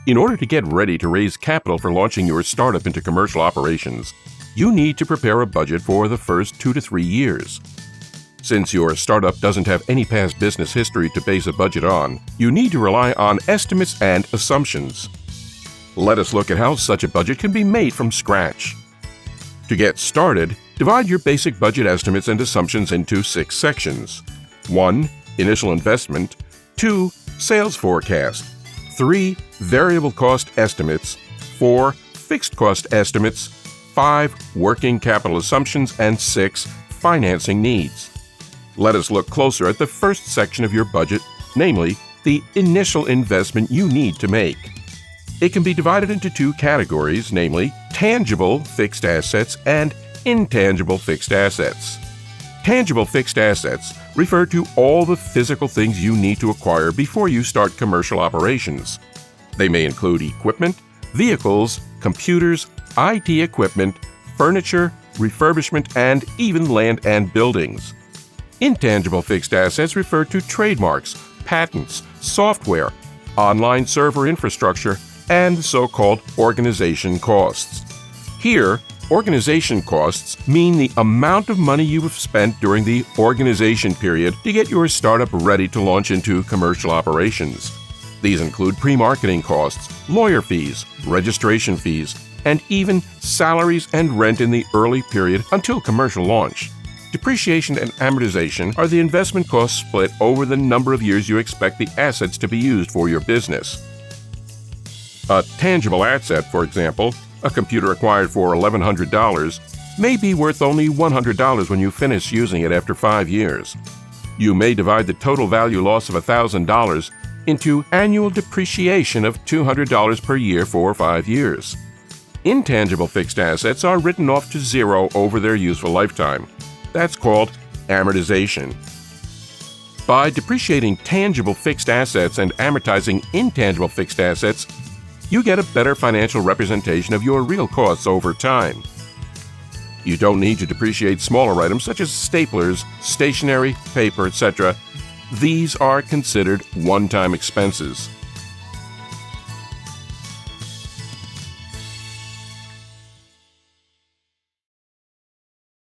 In order to get ready to raise capital for launching your startup into commercial operations, you need to prepare a budget for the first 2 to 3 years. Since your startup doesn't have any past business history to base a budget on, you need to rely on estimates and assumptions. Let us look at how such a budget can be made from scratch. To get started, divide your basic budget estimates and assumptions into 6 sections. 1. Initial investment. 2. Sales forecast. 3. Variable cost estimates. 4. Fixed cost estimates. 5. Working capital assumptions. And 6. Financing needs. Let us look closer at the first section of your budget, namely, the initial investment you need to make. It can be divided into 2 categories, namely, tangible fixed assets and intangible fixed assets. Tangible fixed assets refer to all the physical things you need to acquire before you start commercial operations. They may include equipment, vehicles, computers, IT equipment, furniture, refurbishment, and even land and buildings. Intangible fixed assets refer to trademarks, patents, software, online server infrastructure, and so-called organization costs. Here, organization costs mean the amount of money you have spent during the organization period to get your startup ready to launch into commercial operations. These include pre-marketing costs, lawyer fees, registration fees, and even salaries and rent in the early period until commercial launch. Depreciation and amortization are the investment costs split over the number of years you expect the assets to be used for your business. A tangible asset, for example, a computer acquired for $1,100, may be worth only $100 when you finish using it after 5 years. You may divide the total value loss of $1,000 into annual depreciation of $200 per year for 5 years. Intangible fixed assets are written off to zero over their useful lifetime. That's called amortization. By depreciating tangible fixed assets and amortizing intangible fixed assets, you get a better financial representation of your real costs over time. You don't need to depreciate smaller items such as staplers, stationery, paper, etc. These are considered one-time expenses.